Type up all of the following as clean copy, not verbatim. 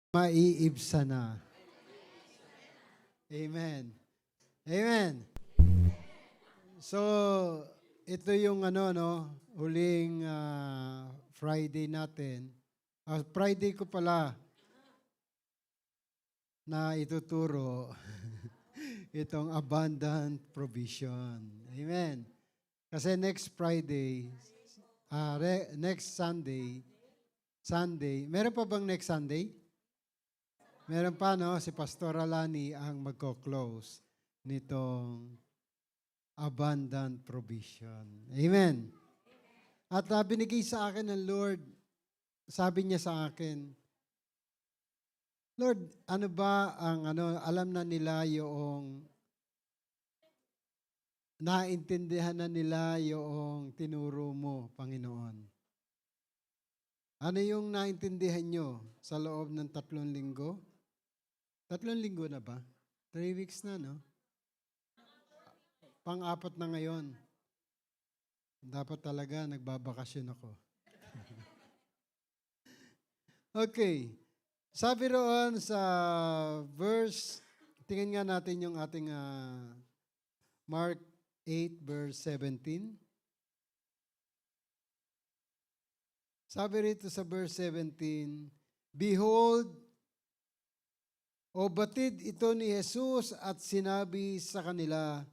maiibsa na. Amen. Amen. So, ito yung huling Friday natin. Friday ko pala na ituturo itong abundant provision. Amen. Kasi next Friday, next Sunday, meron pa bang next Sunday? Meron pa, no? Si Pastor Alani ang magko-close nitong abundant provision. Amen. At binigay sa akin ng Lord, sabi niya sa akin, Lord, ano ba ang alam na nila yung naintindihan na nila yung tinuro mo, Panginoon. Ano yung naintindihan nyo sa loob ng 3 linggo? 3 linggo na ba? 3 weeks na, no? Pang-4 na ngayon. Dapat talaga nagbabakasyon ako. Okay. Sabi roon sa verse, tingnan nga natin yung ating Mark 8 verse 17. Sabi rito sa verse 17, Behold, o batid ito ni Jesus at sinabi sa kanila,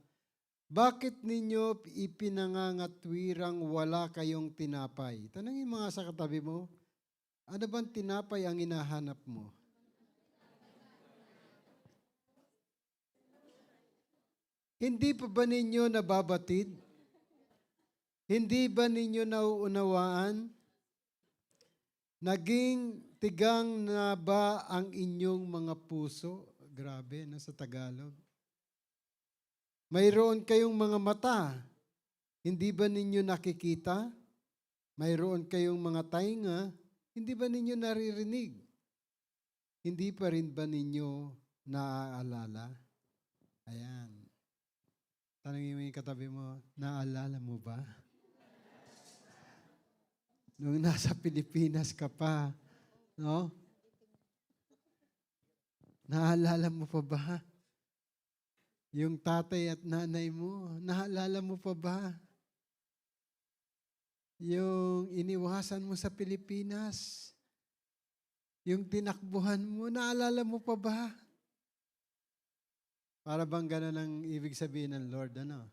bakit ninyo ipinangangatwirang wala kayong tinapay? Tanungin mga sa katabi mo, ano bang tinapay ang hinahanap mo? Hindi pa ba ninyo nababatid? Hindi ba ninyo nauunawaan? Naging tigang na ba ang inyong mga puso? Grabe, sa Tagalog. Mayroon kayong mga mata. Hindi ba ninyo nakikita? Mayroon kayong mga tainga. Hindi ba ninyo naririnig? Hindi pa rin ba ninyo naaalala? Ayan. Tanungin mo yung katabi mo, naaalala mo ba? Nung nasa Pilipinas ka pa, no? Naaalala mo pa ba? Yung tatay at nanay mo, naaalala mo pa ba? Yung iniwasan mo sa Pilipinas, yung tinakbuhan mo, naalala mo pa ba? Para bang gano'n ang ibig sabihin ng Lord, ano?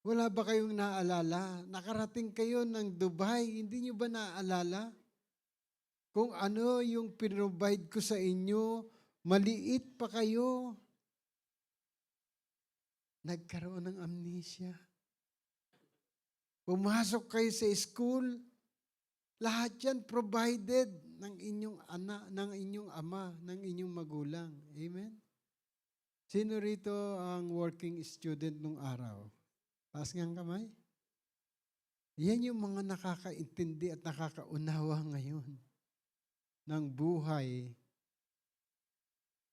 Wala ba kayong naaalala? Nakarating kayo ng Dubai, hindi nyo ba naaalala? Kung ano yung pinrovide ko sa inyo, maliit pa kayo. Nagkaroon ng amnesia. Pumasok kayo sa school, lahat yan provided ng inyong anak, ng inyong ama, ng inyong magulang. Amen? Sino rito ang working student nung araw? Taas nga ang kamay. Yan yung mga nakakaintindi at nakakaunawa ngayon ng buhay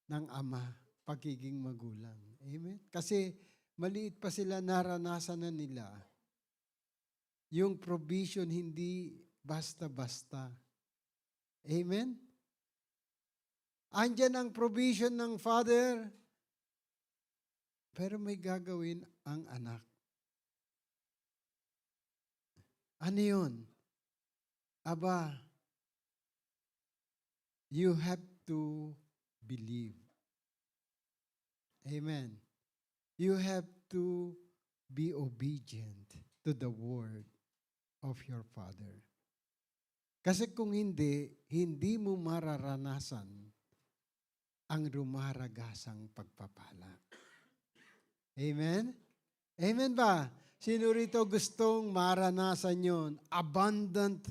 ng ama, pagiging magulang. Amen? Kasi maliit pa sila, naranasan na nila yung provision hindi basta-basta. Amen? Andyan ang provision ng Father, pero may gagawin ang anak. Ano yun? Aba, you have to believe. Amen. You have to be obedient to the word of your Father. Kasi kung hindi mo mararanasan ang rumaragasang pagpapala. Amen? Amen ba? Sino rito gustong maranasan yon? Abundant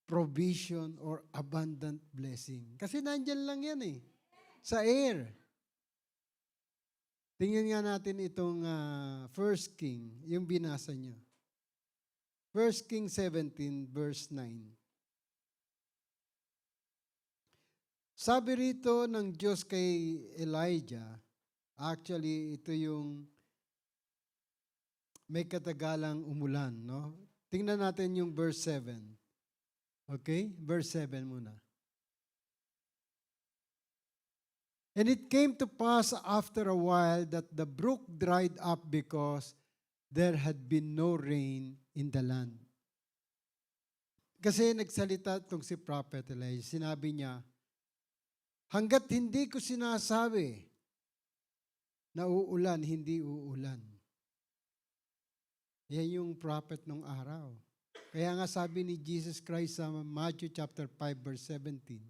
provision or abundant blessing. Kasi nandyan lang yan sa air. Tingnan nga natin itong 1 King, yung binasa nyo. 1 King 17 verse 9. Sabi rito ng Diyos kay Elijah, actually ito yung may katagalang umulan, no? Tingnan natin yung verse 7. Okay? Verse 7 muna. And it came to pass after a while that the brook dried up because there had been no rain in the land. Kasi nagsalita itong si Prophet Elijah. Sinabi niya, hanggat hindi ko sinasabi na uulan, hindi uulan. Yan yung prophet nung araw. Kaya nga sabi ni Jesus Christ sa Matthew chapter 5 verse 17,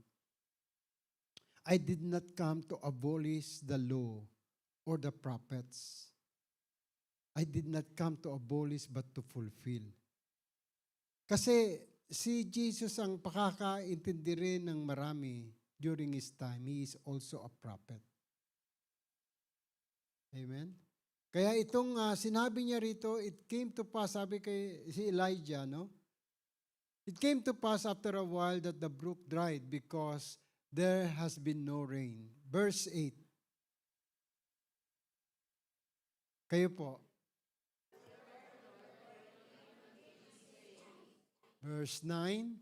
I did not come to abolish the law or the prophets. I did not come to abolish but to fulfill. Kasi si Jesus ang pakakaintindi rin ng marami during his time. He is also a prophet. Amen? Kaya itong sinabi niya rito, it came to pass, sabi kay si Elijah, no? It came to pass after a while that the brook dried because there has been no rain. Verse 8. Kayo po. Verse 9.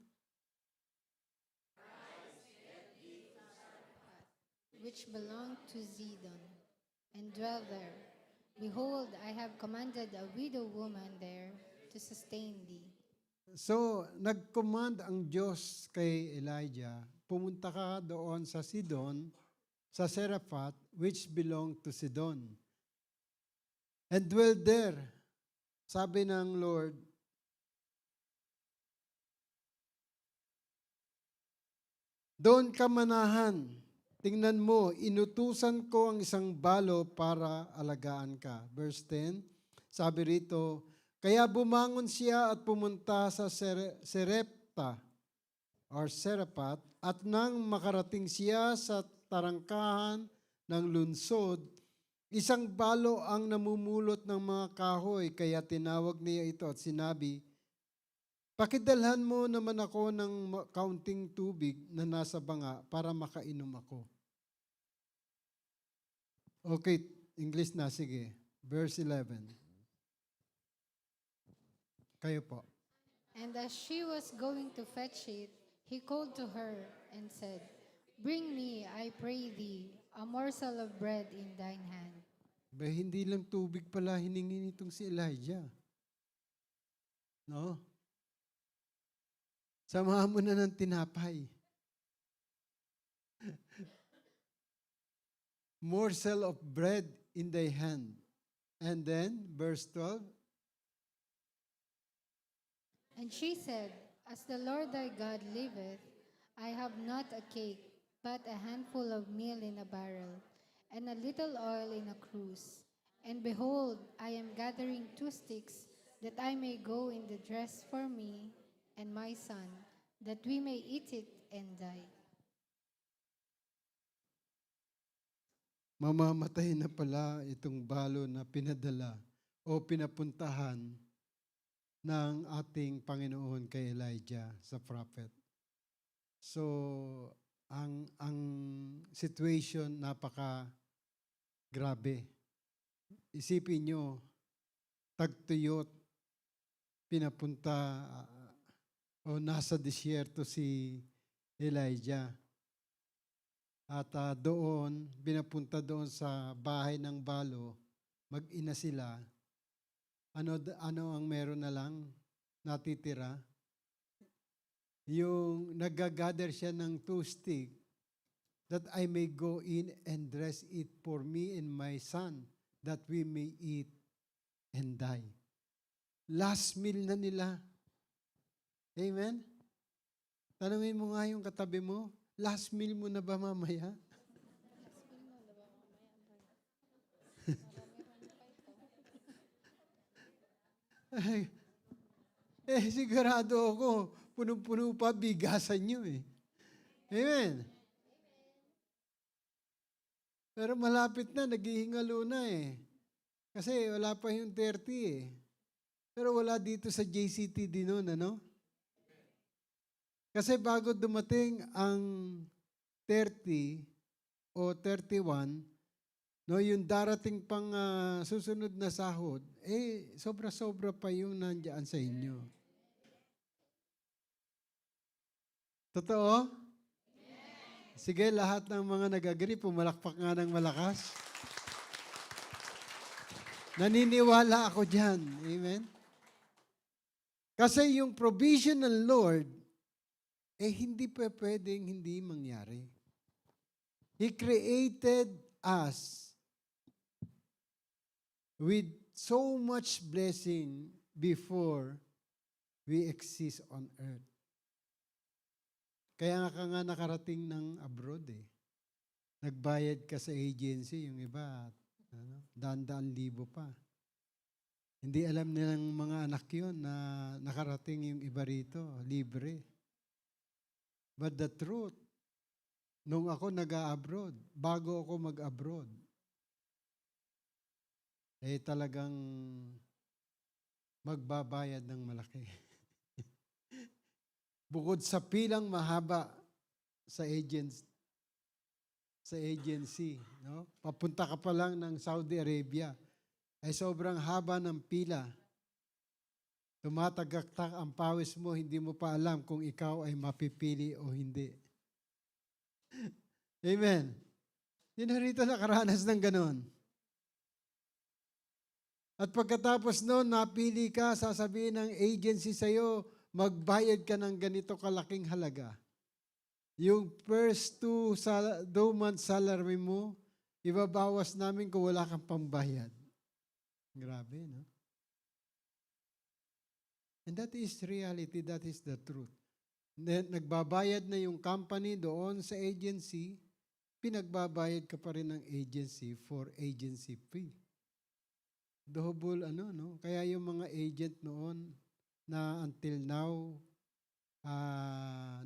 Which belonged to Zidon, and dwell there. Behold, I have commanded a widow woman there to sustain thee. So, nag-command ang Diyos kay Elijah, pumunta ka doon sa Sidon, sa Seraphat, which belonged to Sidon. And dwell there. Sabi ng Lord, doon ka manahan. Tingnan mo, inutusan ko ang isang balo para alagaan ka. Verse 10, sabi rito, kaya bumangon siya at pumunta sa Serepta or Seraphat, at nang makarating siya sa tarangkahan ng lunsod, isang balo ang namumulot ng mga kahoy, kaya tinawag niya ito at sinabi, pakidalhan mo naman ako ng kaunting tubig na nasa banga para makainom ako. Okay, English na, sige. Verse 11. Kayo po. And as she was going to fetch it, he called to her and said, bring me, I pray thee, a morsel of bread in thine hand. Ba, hindi lang tubig pala hiningi nitong si Elijah. No? Samahan mo na ng tinapay. Morsel of bread in thy hand. And then, verse 12. And she said, as the Lord thy God liveth, I have not a cake, but a handful of meal in a barrel, and a little oil in a cruse. And behold, I am gathering 2 sticks, that I may go in the dress for me and my son, that we may eat it and die. Mamamatay na pala itong balo na pinadala o pinapuntahan ng ating Panginoon kay Elijah sa prophet. So, ang situation napaka grabe. Isipin nyo, tagtuyot, pinapunta o nasa disyerto si Elijah. At doon, pinapunta doon sa bahay ng balo, mag-ina sila. Ano ang meron na lang natitira? Yung nag-gather siya ng 2 stick, that I may go in and dress it for me and my son, that we may eat and die. Last meal na nila. Amen? Tanungin mo nga yung katabi mo, last meal mo na ba mamaya? Sigurado ako, punong-puno pa bigasan nyo eh. Amen? Pero malapit na, naghihingalo na eh. Kasi wala pa yung 30 eh. Pero wala dito sa JCTD noon, ano? Kasi bago dumating ang 30 o 31, no, yung darating pang susunod na sahod, sobra-sobra pa yung nandiyan sa inyo. Totoo? Sige, lahat ng mga nag-agree, pumalakpak nga ng malakas. Naniniwala ako dyan. Amen? Kasi yung provision ng Lord, hindi pa pwedeng hindi mangyari. He created us with so much blessing before we exist on earth. Kaya nga ka nga nakarating ng abroad eh. Nagbayad ka sa agency, yung iba, daan-daan libo pa. Hindi alam nilang mga anak yun na nakarating yung iba rito, libre. But the truth, nung ako nag-abroad, bago ako mag-abroad, talagang magbabayad ng malaki. Bukod sa pilang mahaba sa agency, no? Papunta ka pa lang ng Saudi Arabia, ay sobrang haba ng pila. Tumatagaktak ang pawis mo, hindi mo pa alam kung ikaw ay mapipili o hindi. Amen. Hindi na rito nakaranas ng ganon. At pagkatapos noon, napili ka, sasabihin ng agency sa'yo, magbayad ka ng ganito kalaking halaga. Yung first 2 months salary mo, ibabawas namin kung wala kang pambayad. Grabe, no? And that is reality, that is the truth. Nagbabayad na yung company doon sa agency, pinagbabayad ka pa rin ng agency for agency fee. Double no? Kaya yung mga agent noon na until now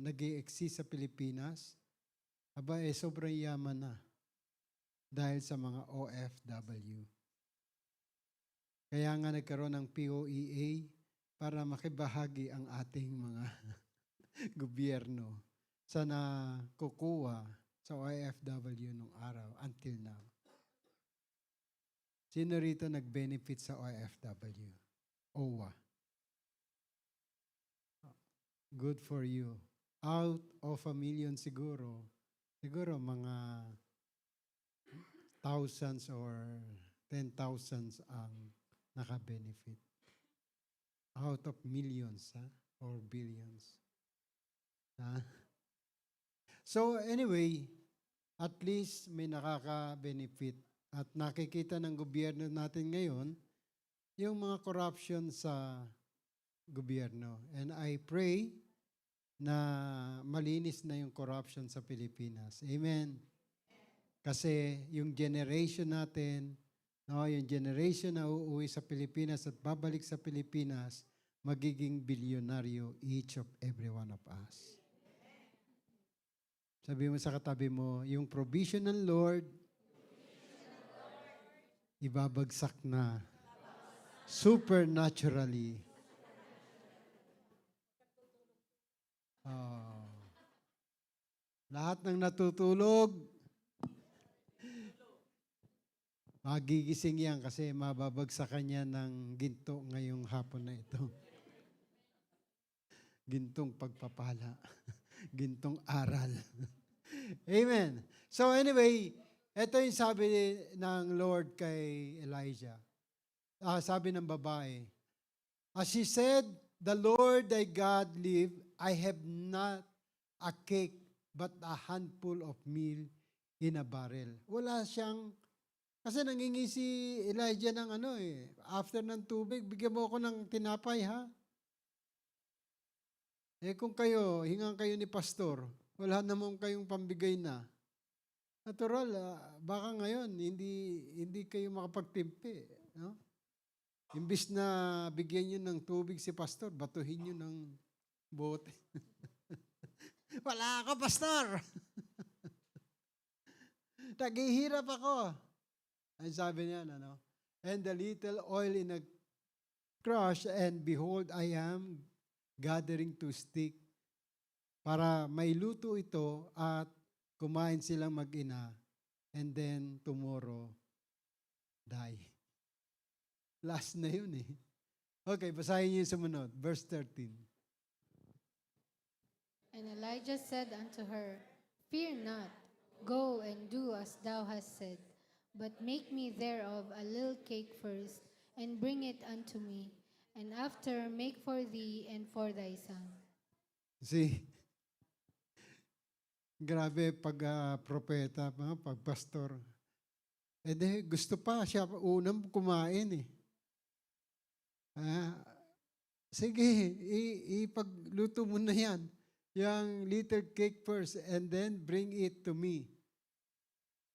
nag-i-exist sa Pilipinas, sobrang yaman na dahil sa mga OFW. Kaya nga nagkaroon ng POEA para makibahagi ang ating mga gobyerno sa nakukuha sa OFW nung araw until now. Sino rito nag-benefit sa OFW? OWA. Good for you. Out of 1 million siguro mga thousands or 10,000s ang naka-benefit. Out of millions or billions. So anyway, at least may nakaka-benefit. At nakikita ng gobyerno natin ngayon yung mga corruption sa gobyerno. And I pray na malinis na yung corruption sa Pilipinas. Amen. Kasi yung generation natin, yung generation na uuwi sa Pilipinas at babalik sa Pilipinas, magiging bilyonaryo each of every one of us. Sabi mo sa katabi mo, yung provision ng Lord, ibabagsak na supernaturally. Lahat ng natutulog, magigising yan kasi mababagsakan niya ng ginto ngayong hapon na ito. Gintong pagpapala. Gintong aral. Amen. So anyway, ito yung sabi ng Lord kay Elijah. Sabi ng babae, as she said, the Lord thy God live, I have not a cake but a handful of meal in a barrel. Wala siyang, kasi nangingi si Elijah ng after ng tubig, bigyan mo ako ng tinapay ha. Kung kayo, hingan kayo ni pastor, wala naman kayong pambigay na. Natural, baka ngayon, hindi kayo makapagtimpi. No? Imbis na bigyan nyo ng tubig si pastor, batuhin nyo ng bote. Wala ako, pastor! Naghihirap ako. Ang sabi niya, and the little oil in a crush, and behold, I am gathering to stick para mailuto ito at kumain silang mag-ina, and then tomorrow, die. Last na yun eh. Okay, basahin niyo yung sumunod. Verse 13. And Elijah said unto her, Fear not, go and do as thou hast said, but make me thereof a little cake first, and bring it unto me, and after make for thee and for thy son. See, grabe pag propeta, pag pastor. Eh di, gusto pa siya unang kumain eh. Ah, sige, ipagluto mo na yan. Yung little cake first and then bring it to me.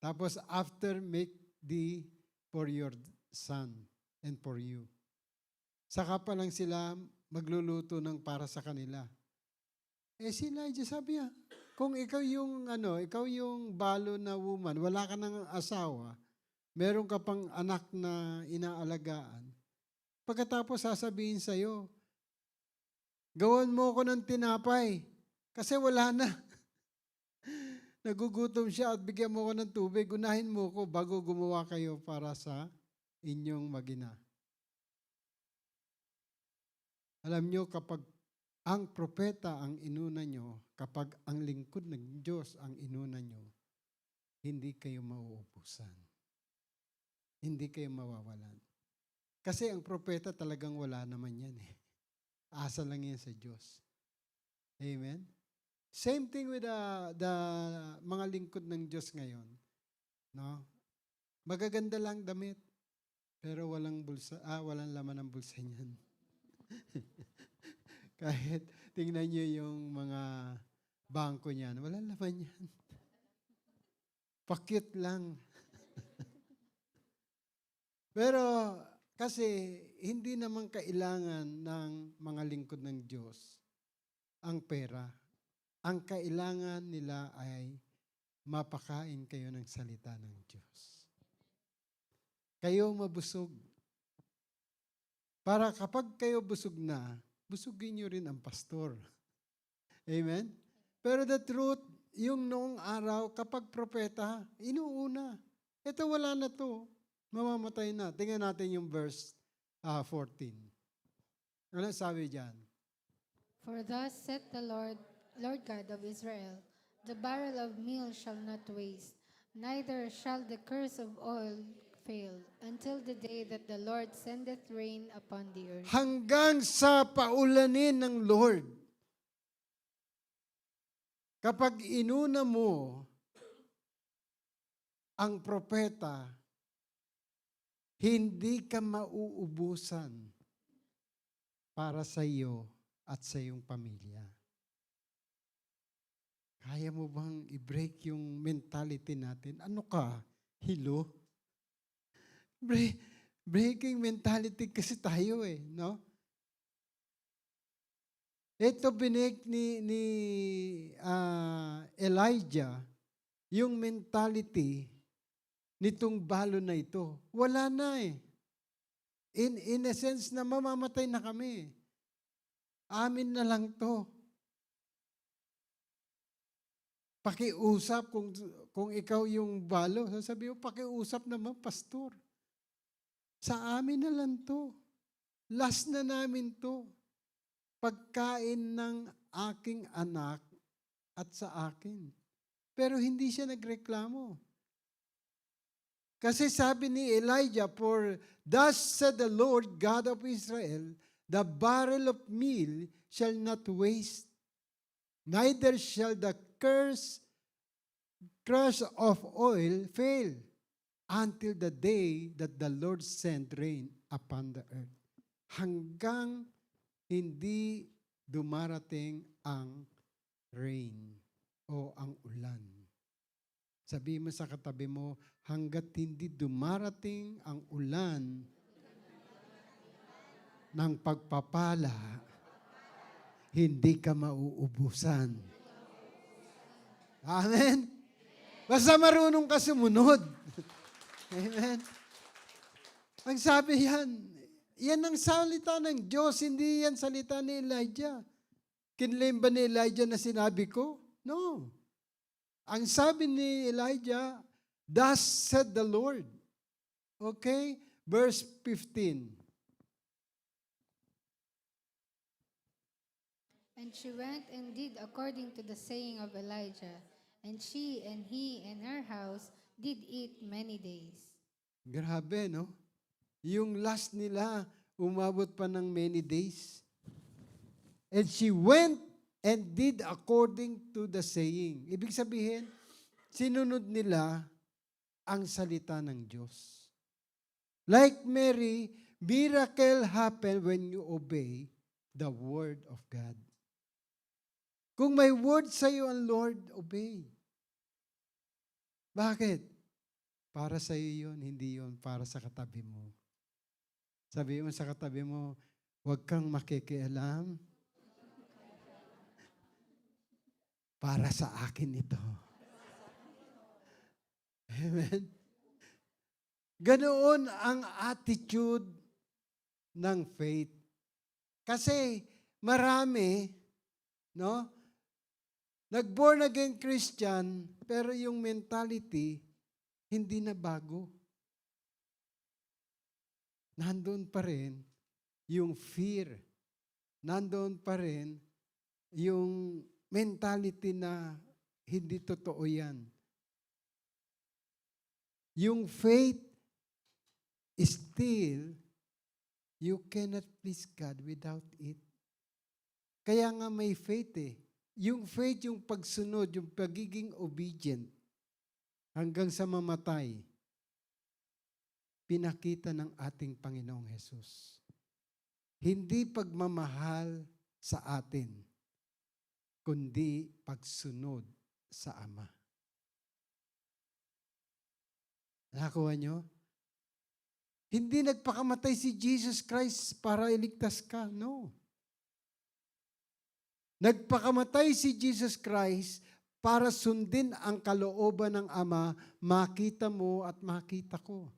Tapos after make thee for your son and for you. Saka pa lang sila magluluto ng para sa kanila. Eh si Elijah sabi niya, kung ikaw yung ikaw yung balo na woman, wala ka nang asawa, meron ka pang anak na inaalagaan, pagkatapos sasabihin sa'yo, gawan mo ko ng tinapay kasi wala na. Nagugutom siya at bigyan mo ko ng tubig, unahin mo ko bago gumawa kayo para sa inyong magina. Alam nyo, kapag ang propeta ang inuna nyo, kapag ang lingkod ng Diyos ang inuna nyo, hindi kayo mauubusan. Hindi kayo mawawalan. Kasi ang propeta talagang wala naman yan eh. Asa lang yan sa Diyos. Amen? Same thing with the mga lingkod ng Diyos ngayon. No? Magaganda lang damit, pero walang walang laman ng bulsa niyan. Kahit tingnan niyo yung mga bangko niyan, walang laman yan. Pakit lang. Pero kasi hindi naman kailangan ng mga lingkod ng Diyos ang pera. Ang kailangan nila ay mapakain kayo ng salita ng Diyos. Kayo mabusog. Para kapag kayo busog na, busugin nyo rin ang pastor. Amen? Pero the truth, yung noong araw, kapag propeta, inuuna. Ito wala na to. Mamamatay na. Tingnan natin yung verse 14. Ano sabi dyan? For thus saith the Lord God of Israel, the barrel of meal shall not waste, neither shall the curse of oil fail, until the day that the Lord sendeth rain upon the earth. Hanggang sa paulanin ng Lord. Kapag inuna mo ang propeta, hindi ka mauubusan para sa iyo at sa iyong pamilya. Kaya mo bang i-break yung mentality natin? Ano ka? Hilo? Breaking mentality kasi tayo eh, no? Ito binig ni Elijah, yung mentality nitong balo na ito. Wala na eh. In a sense na mamamatay na kami. Amin na lang to. Pakiusap kung ikaw yung balo. Sasabi mo, pakiusap naman, pastor. Sa amin na lang to. Last na namin to. Pagkain ng aking anak at sa akin. Pero hindi siya nagreklamo. Kasi sabi ni Elijah, for thus said the Lord God of Israel, the barrel of meal shall not waste, neither shall the crush of oil fail, until the day that the Lord send rain upon the earth. Hanggang hindi dumarating ang rain o ang ulan. Sabi mo sa katabi mo, hanggat hindi dumarating ang ulan ng pagpapala, hindi ka mauubusan. Amen? Basta marunong ka sumunod. Amen? Ang sabi yan ang salita ng Diyos, hindi yan salita ni Elijah. Kinlaim ba ni Elijah na sinabi ko? No. Ang sabi ni Elijah, thus said the Lord. Okay? Verse 15. And she went and did according to the saying of Elijah, And she and he and her house did eat many days. Grabe, no? Yung last nila, umabot pa ng many days. And she went and did according to the saying. Ibig sabihin, sinunod nila ang salita ng Diyos. Like Mary, miracle happen when you obey the word of God. Kung may word sa iyo ang Lord, obey. Bakit? Para sa iyo yun, hindi yun para sa katabi mo. Sabi mo sa katabi mo, huwag kang makikialam. Para sa akin ito. Amen? Ganoon ang attitude ng faith. Kasi marami, no? Nag-born again Christian, pero yung mentality, hindi na bago. Nandun pa rin yung fear. Nandun pa rin yung mentality na hindi totoo yan. Yung faith is still, you cannot please God without it. Kaya nga may faith eh. Yung faith, yung pagsunod, yung pagiging obedient hanggang sa mamatay, pinakita ng ating Panginoong Hesus. Hindi pagmamahal sa atin, kundi pagsunod sa Ama. Nakakuha nyo? Hindi nagpakamatay si Jesus Christ para iligtas ka. No. Nagpakamatay si Jesus Christ para sundin ang kalooban ng Ama, makita mo at makita ko.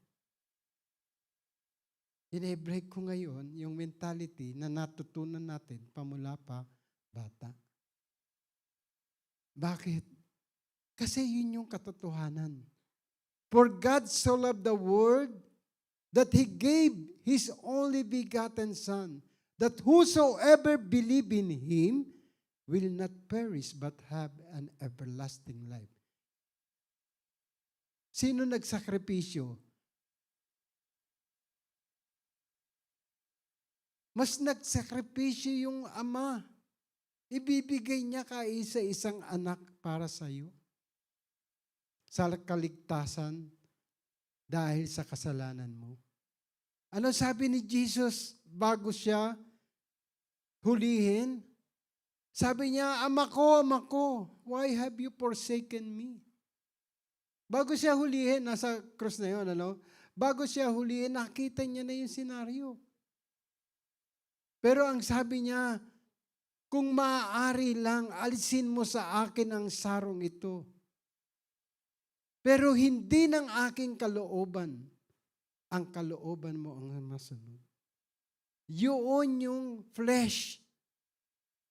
Ine-break ko ngayon yung mentality na natutunan natin pamula pa bata. Bakit? Kasi yun yung katotohanan. For God so loved the world that He gave His only begotten Son, that whosoever believe in Him will not perish but have an everlasting life. Sino nagsakripisyo? Mas nagsakripisyo yung Ama. Ibibigay niya kaisa-isang anak para sa iyo. Sa kaligtasan dahil sa kasalanan mo. Ano sabi ni Jesus bago siya hulihin? Sabi niya, Ama ko, why have you forsaken me? Bago siya hulihin, nasa cross na yun, ano? Bago siya hulihin, nakita niya na yung senaryo. Pero ang sabi niya, kung maaari lang, alisin mo sa akin ang sarong ito. Pero hindi ng aking kalooban, ang kalooban mo ang masunod. Yun yung flesh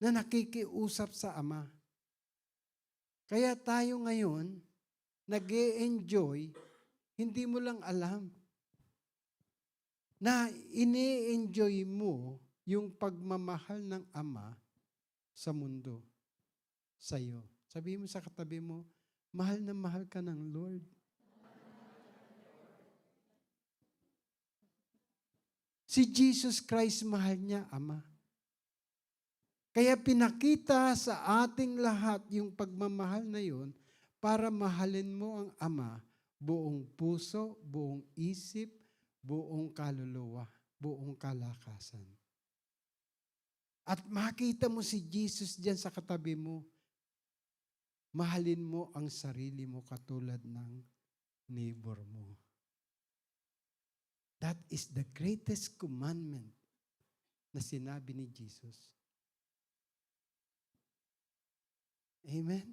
na nakikiusap sa Ama. Kaya tayo ngayon, nag-e-enjoy, hindi mo lang alam na ini-enjoy mo yung pagmamahal ng Ama sa mundo, sa iyo. Sabihin mo sa katabi mo, mahal na mahal ka ng Lord. Si Jesus Christ, mahal niya, Ama. Kaya pinakita sa ating lahat yung pagmamahal na yun para mahalin mo ang Ama buong puso, buong isip, buong kaluluwa, buong kalakasan. At makita mo si Jesus diyan sa katabi mo, mahalin mo ang sarili mo katulad ng neighbor mo. That is the greatest commandment na sinabi ni Jesus. Amen?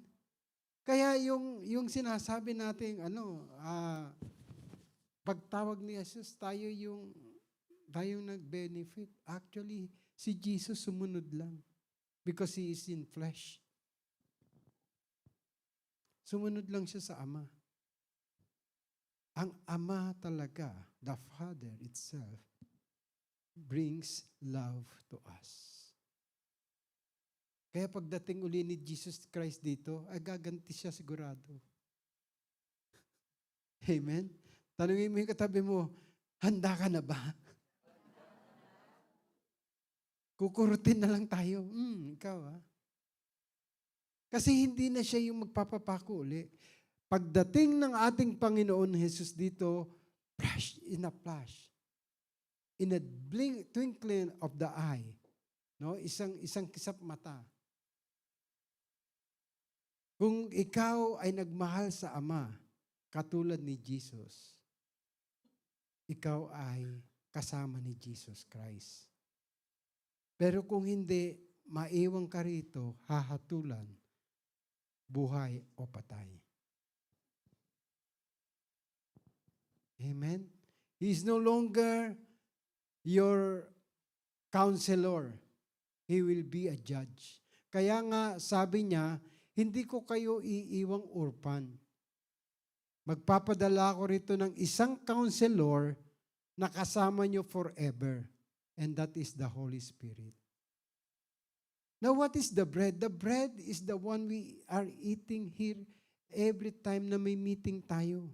Kaya yung sinasabi natin, pagtawag ni Jesus, tayo nag-benefit. Actually, si Jesus sumunod lang because He is in flesh. Sumunod lang siya sa Ama. Ang Ama talaga, the Father itself, brings love to us. Kaya pagdating uli ni Jesus Christ dito, ay gaganti siya sigurado. Amen? Tanungin mo yung katabi mo, handa ka na ba? Kukurutin na lang tayo. Ikaw Kasi hindi na siya yung magpapapako uli. Pagdating ng ating Panginoon Jesus dito, flash, in a flash, in a twinkling of the eye, no? Isang kisap mata. Kung ikaw ay nagmahal sa Ama, katulad ni Jesus, ikaw ay kasama ni Jesus Christ. Pero kung hindi, maiwang ka rito, hahatulan, buhay o patay. Amen? He is no longer your counselor. He will be a judge. Kaya nga, sabi niya, hindi ko kayo iiwang orphan. Magpapadala ko rito ng isang counselor na kasama niyo forever. And that is the Holy Spirit. Now, what is the bread? The bread is the one we are eating here every time na may meeting tayo.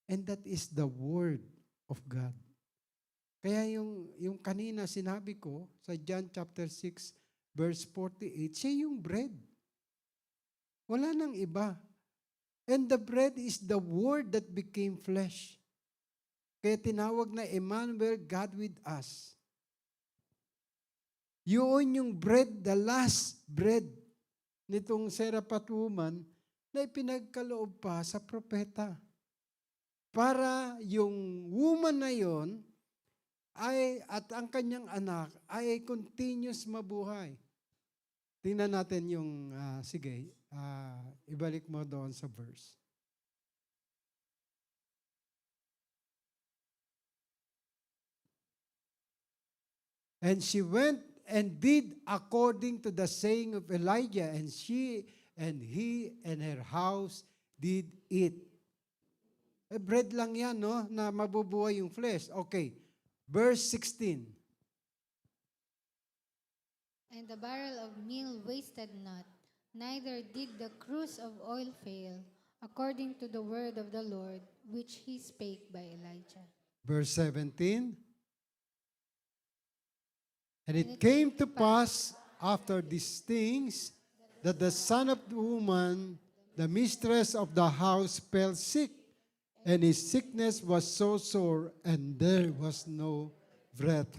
And that is the Word of God. Kaya yung kanina sinabi ko sa John chapter 6, verse 48, siya yung bread. Wala nang iba. And the bread is the Word that became flesh. Kaya tinawag na Emmanuel, God with us. Yun yung bread, the last bread nitong Seraphat woman na ipinagkaloob pa sa propeta. Para yung woman na yon at ang kanyang anak ay continuous mabuhay. Tingnan natin yung, ibalik mo doon sa verse. And she went and did according to the saying of Elijah, and she and he and her house did eat. Bread lang yan, no? Na mabubuhay yung flesh. Okay. Verse 16. And the barrel of meal wasted not, neither did the cruse of oil fail, according to the word of the Lord, which he spake by Elijah. Verse 17. And it came to pass after these things that the son of the woman, the mistress of the house, fell sick, and his sickness was so sore, and there was no breath.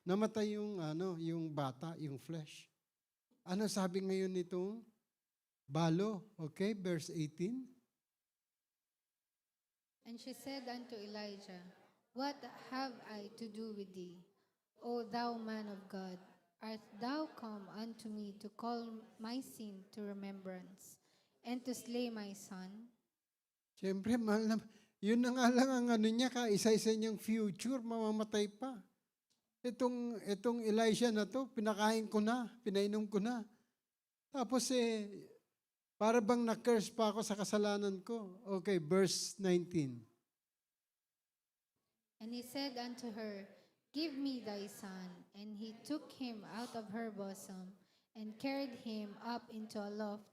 Namatay yung bata, yung flesh. Ano sabi ngayon nitong balo? Okay, verse 18. And she said unto Elijah, What have I to do with thee, O thou man of God? Art thou come unto me to call my sin to remembrance, and to slay my son? Siyempre, mahal na, yun na nga lang ang niya, isa-isa niyang future, mamamatay pa. Itong Elisha na to, pinakain ko na, pinainom ko na. Tapos para bang na-curse pa ako sa kasalanan ko. Okay, verse 19. And he said unto her, Give me thy son. And he took him out of her bosom, and carried him up into a loft,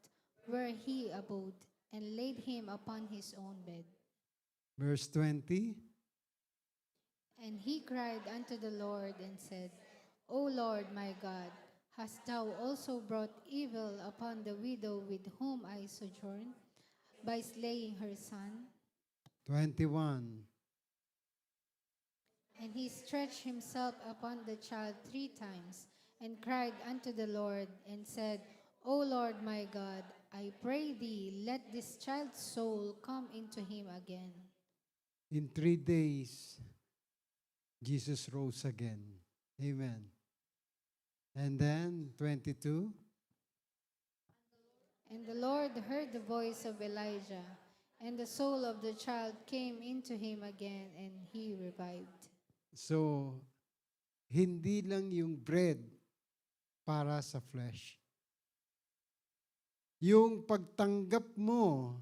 where he abode, and laid him upon his own bed. Verse 20. And he cried unto the Lord, and said, O Lord my God, hast thou also brought evil upon the widow with whom I sojourn, by slaying her son? 21. And he stretched himself upon the child 3 times, and cried unto the Lord, and said, O Lord my God, I pray thee, let this child's soul come into him again. In 3 days, Jesus rose again. Amen. And then, 22. And the Lord heard the voice of Elijah, and the soul of the child came into him again, and he revived. So, hindi lang yung bread para sa flesh. Yung pagtanggap mo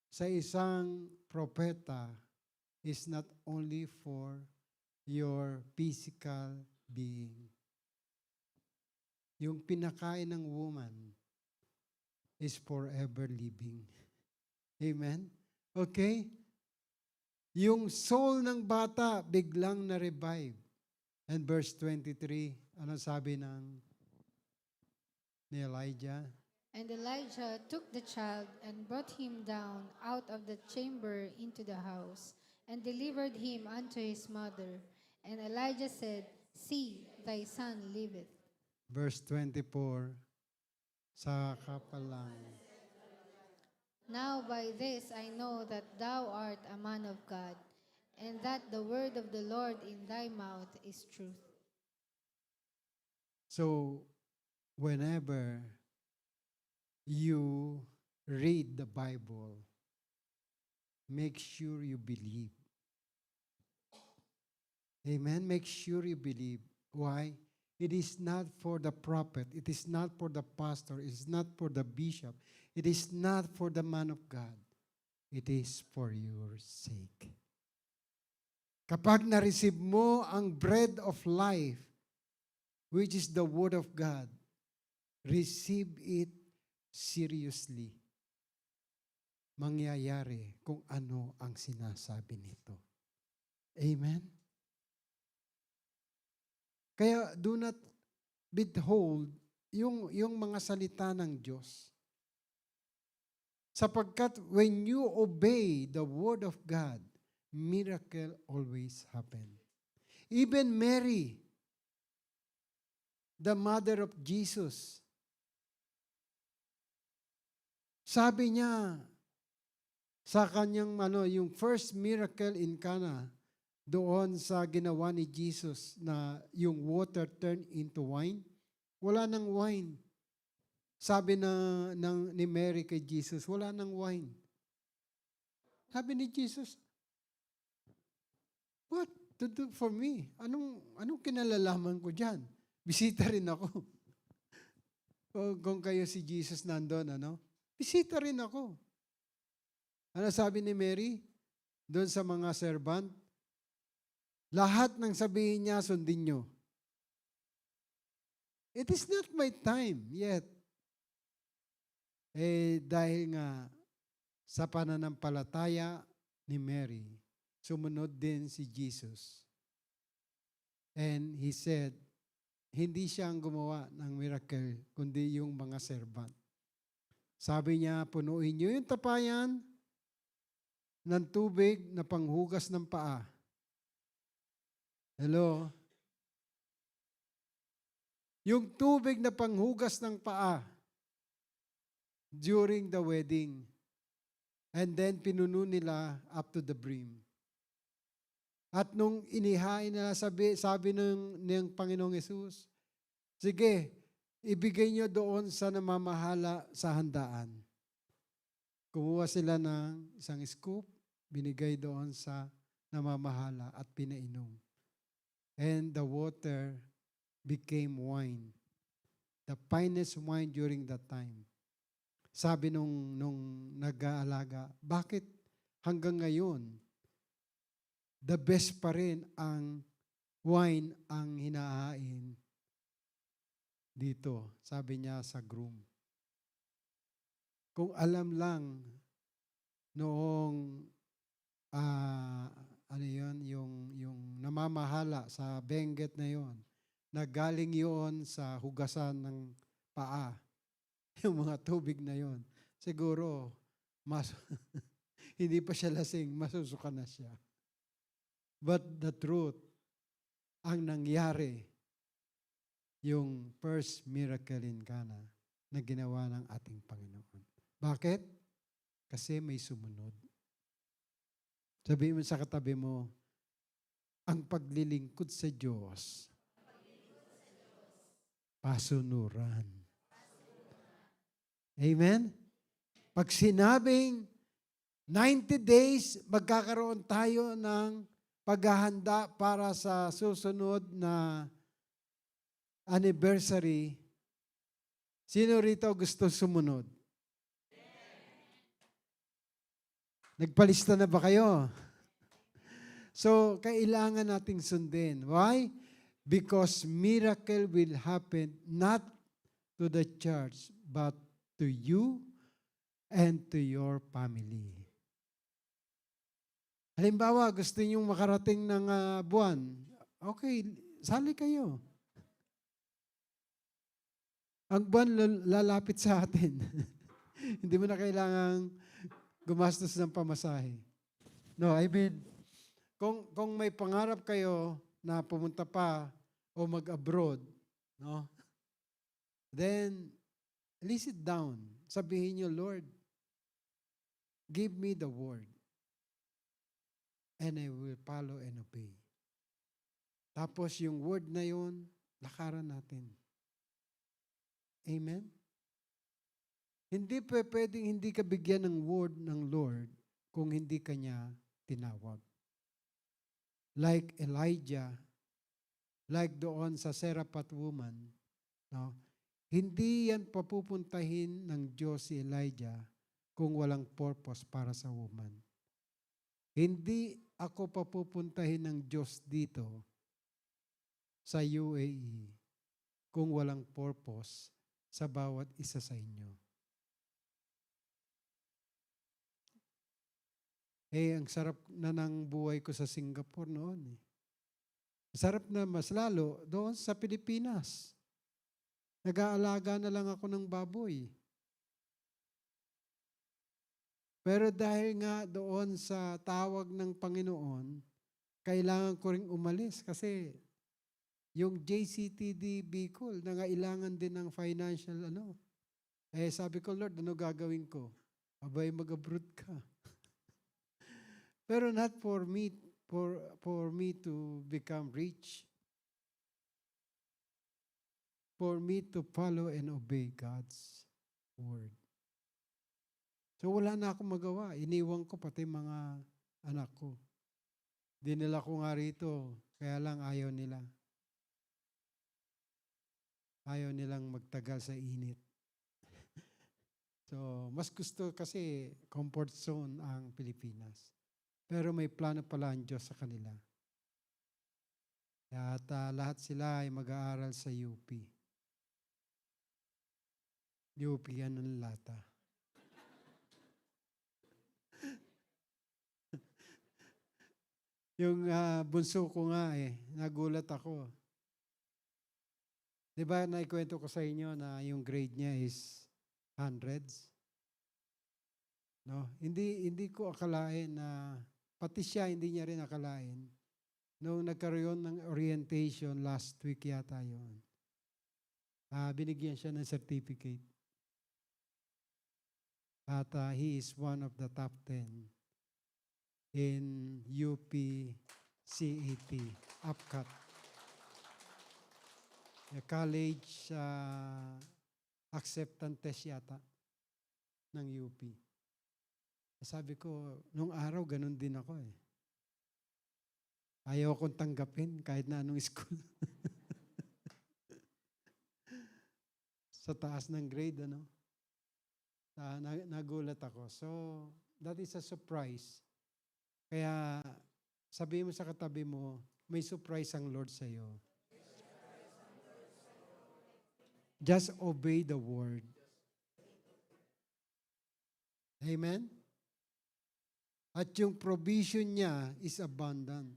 sa isang propeta is not only for your physical being. Yung pinakain ng woman is forever living. Amen? Okay? Yung soul ng bata biglang na-revive. And verse 23, ano sabi ni Elijah? And Elijah took the child and brought him down out of the chamber into the house, and delivered him unto his mother. And Elijah said, See, thy son liveth. Verse 24, saka pa lang. Now by this I know that thou art a man of God, and that the word of the Lord in thy mouth is truth. So, whenever you read the Bible, make sure you believe. Amen? Make sure you believe. Why? It is not for the prophet. It is not for the pastor. It is not for the bishop. It is not for the man of God. It is for your sake. Kapag na-receive mo ang bread of life, which is the Word of God, receive it seriously. Mangyayari kung ano ang sinasabi nito. Amen? Kaya do not withhold yung mga salita ng Diyos. Sapagkat when you obey the Word of God, miracle always happen. Even Mary, the mother of Jesus, sabi niya sa kanyang yung first miracle in Cana, doon sa ginawa ni Jesus na yung water turned into wine, wala nang wine. Sabi ni Mary kay Jesus, wala nang wine. Sabi ni Jesus, what to do for me? Anong kinalalaman ko dyan? Bisita rin ako. Kung kayo si Jesus nandun, bisita rin ako. Ano sabi ni Mary? Doon sa mga servant, lahat ng sabihin niya, sundin nyo. It is not my time yet. Dahil nga sa pananampalataya ni Mary, sumunod din si Jesus. And he said, hindi siya ang gumawa ng miracle, kundi yung mga servant. Sabi niya, punuin niyo yung tapayan ng tubig na panghugas ng paa. Hello? Yung tubig na panghugas ng paa during the wedding. And then pinuno nila up to the brim. At nung inihain nila, sabi ng Panginoong Yesus, sige, ibigay nyo doon sa namamahala sa handaan. Kumuha sila ng isang scoop, binigay doon sa namamahala at pinainom. And the water became wine. The finest wine during that time. Sabi nung nag-aalaga, bakit hanggang ngayon, the best pa rin ang wine ang hinahain dito, sabi niya sa groom. Kung alam lang noong yung namamahala sa Benguet na yon, na galing yon sa hugasan ng paa, yung mga tubig na yon, siguro hindi pa siya lasing, masusuka na siya. But the truth, ang nangyari, yung first miracle in Cana na ginawa ng ating Panginoon. Bakit? Kasi may sumunod. Sabihin mo sa katabi mo, ang paglilingkod sa Diyos, pasunuran. Amen? Pag sinabing 90 days, magkakaroon tayo ng paghahanda para sa susunod na anniversary. Sino rito gusto sumunod? Nagpalista na ba kayo? So, kailangan nating sundin. Why? Because miracle will happen not to the church, but to you and to your family. Halimbawa, gusto niyong makarating ng buwan. Okay, sali kayo. Ang buwan lalapit sa atin. Hindi mo na kailangang gumastos ng pamasahe. No, I mean, kung may pangarap kayo na pumunta pa o mag-abroad, no? Then, list it down. Sabihin niyo, Lord, give me the word and I will follow and obey. Tapos yung word na yun, lakaran natin. Amen? Hindi pwedeng hindi ka bigyan ng word ng Lord kung hindi ka niya tinawag. Like Elijah, like doon sa Seraphat woman, no? Hindi yan papupuntahin ng Diyos si Elijah kung walang purpose para sa woman. Hindi ako papupuntahin ng Diyos dito sa UAE kung walang purpose sa bawat isa sa inyo. Ang sarap na ng buhay ko sa Singapore noon. Sarap na mas lalo doon sa Pilipinas. Nag-aalaga na lang ako ng baboy. Pero dahil nga doon sa tawag ng Panginoon, kailangan ko ring umalis kasi yung JCTD Bicol, nangailangan din ng financial sabi ko, Lord, ano gagawin ko? Abay, mag-abroad ka. Pero not for me to become rich. For me to follow and obey God's word. So wala na akong magawa. Iniwan ko pati mga anak ko. Dinala ko nga rito, kaya lang ayaw nila. Ayaw nilang magtagal sa init. So, mas gusto kasi comfort zone ang Pilipinas. Pero may plano pala ang Diyos sa kanila. At lahat sila ay mag-aaral sa UP. UP yan ng lata. Yung bunso ko nga nagulat ako. Di ba naikwento ko sa inyo na yung grade niya is hundreds? No? Hindi ko akalain na pati siya hindi niya rin akalain. Nung nagkaroon ng orientation last week yata yun, binigyan siya ng certificate. At he is one of the top 10 in UP CET, UPCAT. College acceptance test yata ng UP. Sabi ko, nung araw, ganun din ako Ayaw akong tanggapin kahit na anong school. Sa taas ng grade, nagulat ako. So, that is a surprise. Kaya, sabi mo sa katabi mo, may surprise ang Lord sa iyo. Just obey the word. Amen? At yung provision niya is abundant.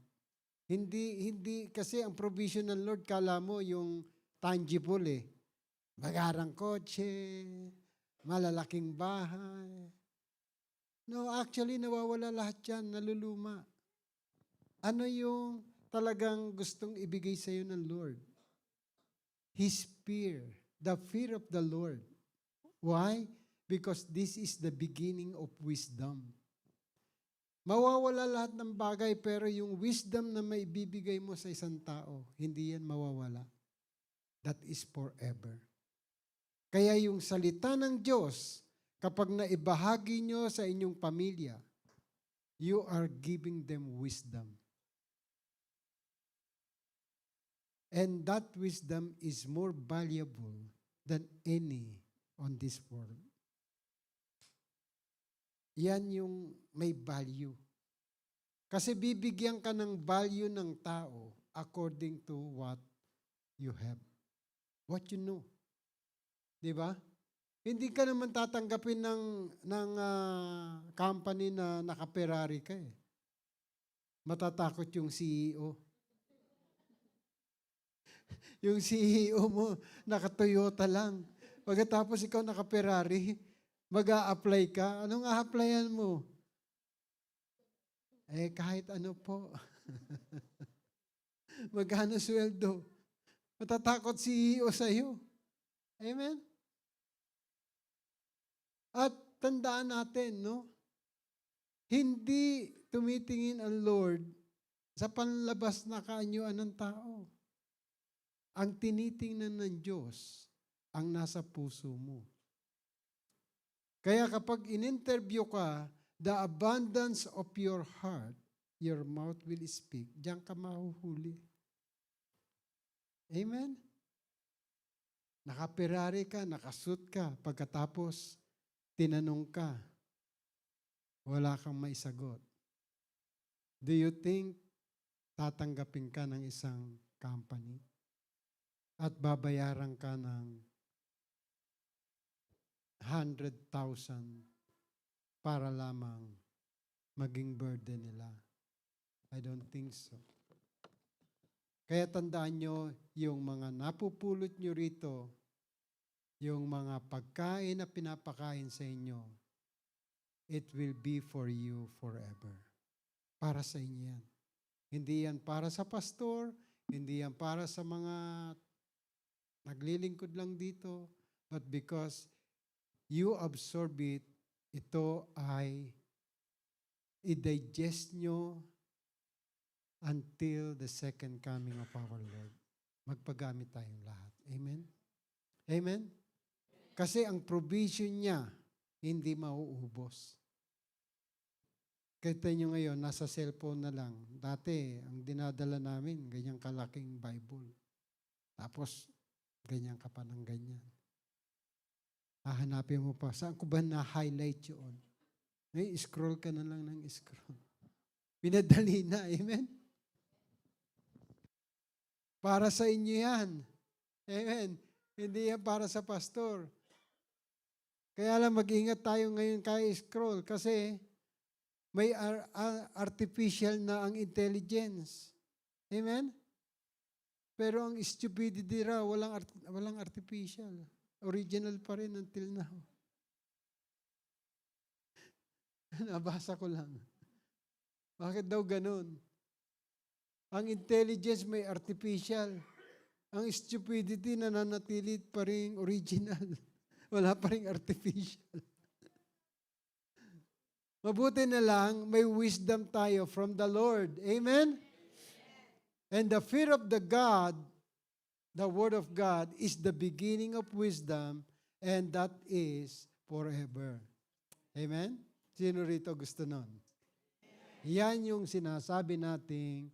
Hindi, kasi ang provision ng Lord, kala mo yung tangible Magarang kotse, malalaking bahay. No, actually, nawawala lahat yan, naluluma. Ano yung talagang gustong ibigay sa iyo ng Lord? His fear, the fear of the Lord. Why? Because this is the beginning of wisdom. Mawawala lahat ng bagay, pero yung wisdom na may bibigay mo sa isang tao, hindi yan mawawala. That is forever. Kaya yung salita ng Diyos, kapag naibahagi nyo sa inyong pamilya, you are giving them wisdom. And that wisdom is more valuable than any on this world. Yan yung may value. Kasi bibigyan ka ng value ng tao according to what you have. What you know. Di ba? Hindi ka naman tatanggapin ng company na naka-Ferrari ka eh. Matatakot yung CEO. Yung CEO mo, naka-Toyota lang. Pagkatapos ikaw naka-Ferrari, mag-a-apply ka. Anong a-applyan mo? Eh, kahit ano po. Magkano sweldo? Matatakot CEO sa'yo. Amen? At tandaan natin, no? Hindi tumitingin ang Lord sa panlabas na kaanyuan ng tao. Ang tinitingnan ng Diyos ang nasa puso mo. Kaya kapag in-interview ka, the abundance of your heart, your mouth will speak. Diyan ka mahuhuli. Amen? Naka-Ferrari ka, nakasuit ka, pagkatapos tinanong ka, wala kang maisagot. Do you think tatanggapin ka ng isang company at babayaran ka ng 100,000 para lamang maging burden nila? I don't think so. Kaya tandaan nyo, yung mga napupulot nyo rito, yung mga pagkain na pinapakain sa inyo, it will be for you forever. Para sa inyo yan. Hindi yan para sa pastor, hindi yan para sa mga naglilingkod lang dito, but because you absorb it, ito ay i-digest nyo until the second coming of our Lord. Magpagamit tayong lahat. Amen? Amen? Kasi ang provision niya, hindi mauubos. Kita nyo ngayon, nasa cellphone na lang. Dati, ang dinadala namin, ganyang kalaking Bible. Tapos, ganyan ka pa ng ganyan. Hahanapin mo pa, saan ko ba na-highlight yun? May scroll ka na lang ng scroll. Pinadali na, amen? Para sa inyo yan. Amen. Hindi yan para sa pastor. Kaya lang mag-ingat tayo ngayon kay scroll kasi may artificial na ang intelligence. Amen? Pero ang stupidity raw, walang artificial. Original pa rin until now. Nabasa ko lang. Bakit daw ganun? Ang intelligence may artificial. Ang stupidity nananatili pa rin original. Wala pa rin artificial. Mabuti na lang, may wisdom tayo from the Lord. Amen? And the fear of the God, the Word of God, is the beginning of wisdom, and that is forever. Amen? Sino rito gusto nun? Yan yung sinasabi nating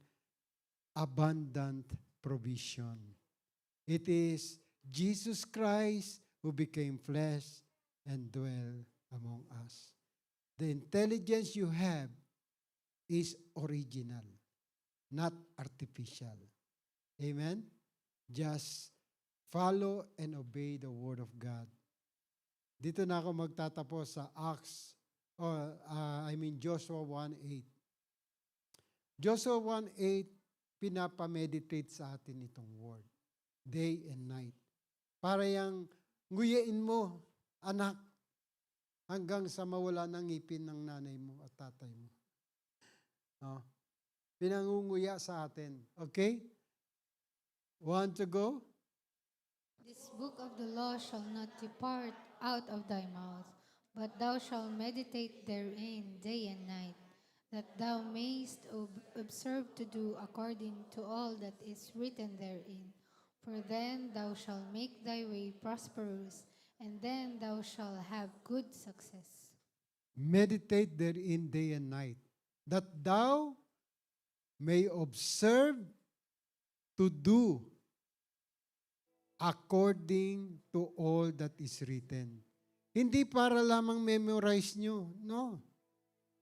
abundant provision. It is Jesus Christ who became flesh and dwell among us. The intelligence you have is original, not artificial. Amen? Just follow and obey the Word of God. Dito na ako magtatapos sa Joshua 1:8. Joshua 1:8, pinapameditate sa atin itong word. Day and night. Para yung nguyain mo, anak, hanggang sa mawala ng ngipin ng nanay mo at tatay mo. Oh. Pinangunguya sa atin. Okay? Want to go? This book of the law shall not depart out of thy mouth, but thou shalt meditate therein day and night, that thou mayest observe to do according to all that is written therein. For then thou shalt make thy way prosperous, and then thou shalt have good success. Meditate therein day and night, that thou may observe to do according to all that is written. Hindi para lamang memorize nyo. No.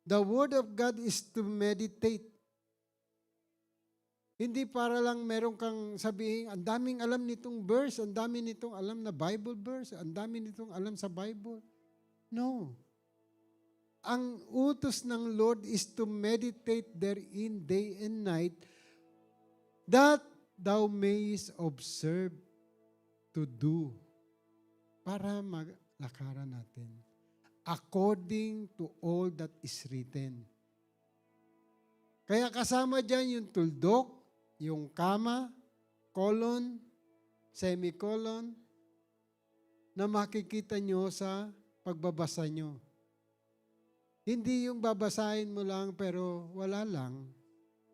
The Word of God is to meditate. Hindi para lang meron kang sabihin, ang daming alam nitong verse, ang dami nitong alam na Bible verse, ang dami nitong alam sa Bible. No. Ang utos ng Lord is to meditate therein day and night, that thou mayest observe to do, para maglakaran natin according to all that is written. Kaya kasama dyan yung tuldok, yung kama, colon, semicolon, na makikita nyo sa pagbabasa nyo. Hindi yung babasahin mo lang pero wala lang.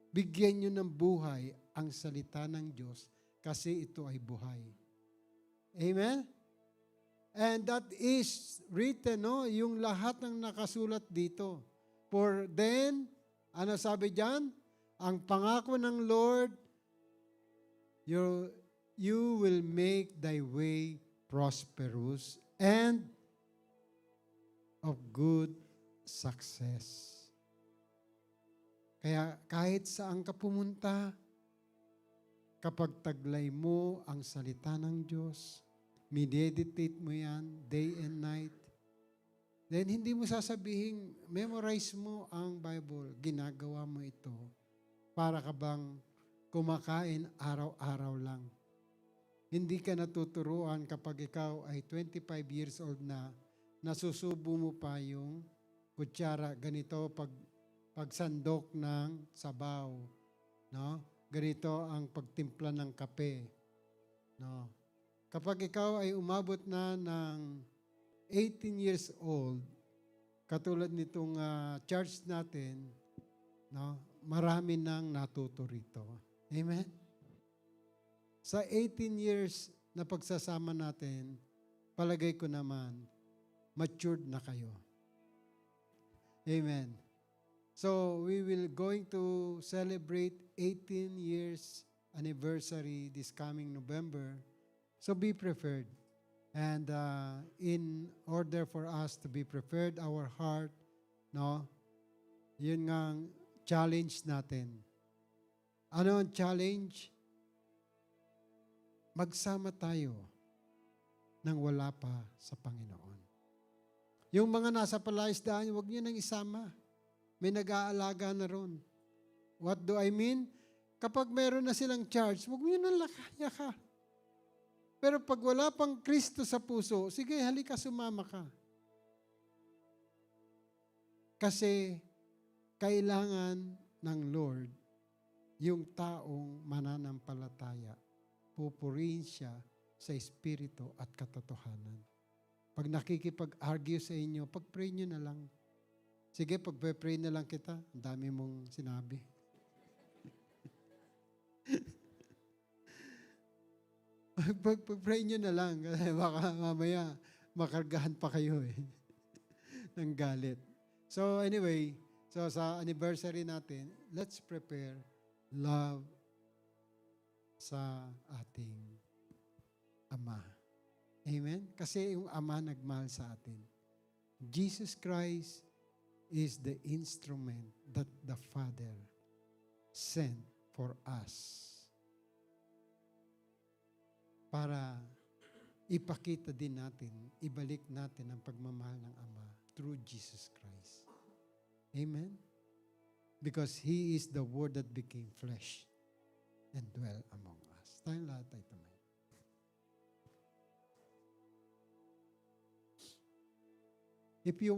Bigyan nyo ng buhay ang salita ng Diyos kasi ito ay buhay. Amen? And that is written, no? Yung lahat ng nakasulat dito. For then, ano sabi dyan? Ang pangako ng Lord, you will make thy way prosperous and of good success. Kaya kahit saan ka pumunta, kapag taglay mo ang salita ng Diyos, meditate mo yan day and night, then hindi mo sasabihin, memorize mo ang Bible, ginagawa mo ito para ka bang kumakain araw-araw lang. Hindi ka natuturuan kapag ikaw ay 25 years old na, nasusubo mo pa yung kutsara, ganito pagsandok ng sabaw, no? Ganito ang pagtimpla ng kape, no? Kapag ikaw ay umabot na ng 18 years old, katulad nitong church natin, no? Marami nang natuto rito. Amen? Sa 18 years na pagsasama natin, palagay ko naman, matured na kayo. Amen. So, we will going to celebrate 18 years anniversary this coming November. So, be prepared. And in order for us to be prepared, our heart, no, yun nga ang challenge natin. Ano ang challenge? Magsama tayo nang wala pa sa Panginoon. Yung mga nasa palaisdaan, huwag niyo nang isama. May nag-aalaga na ron. What do I mean? Kapag meron na silang charge, huwag niyo nang lakaya. Pero pag wala pang Kristo sa puso, sige, halika, sumama ka. Kasi kailangan ng Lord yung taong mananampalataya. Pupurihin siya sa espiritu at katotohanan. Pag nakikipag-argue sa inyo, pag-pray nyo na lang. Sige, pag-pray na lang kita. Ang dami mong sinabi. Pag-pray nyo na lang. Kasi baka mamaya makargahan pa kayo ng galit. So anyway, so sa anniversary natin, let's prepare love sa ating Ama. Amen? Kasi yung Ama nagmahal sa atin. Jesus Christ is the instrument that the Father sent for us para ipakita din natin, ibalik natin ang pagmamahal ng Ama through Jesus Christ. Amen? Because He is the Word that became flesh and dwell among us. Tayong lahat ay tumayo. If you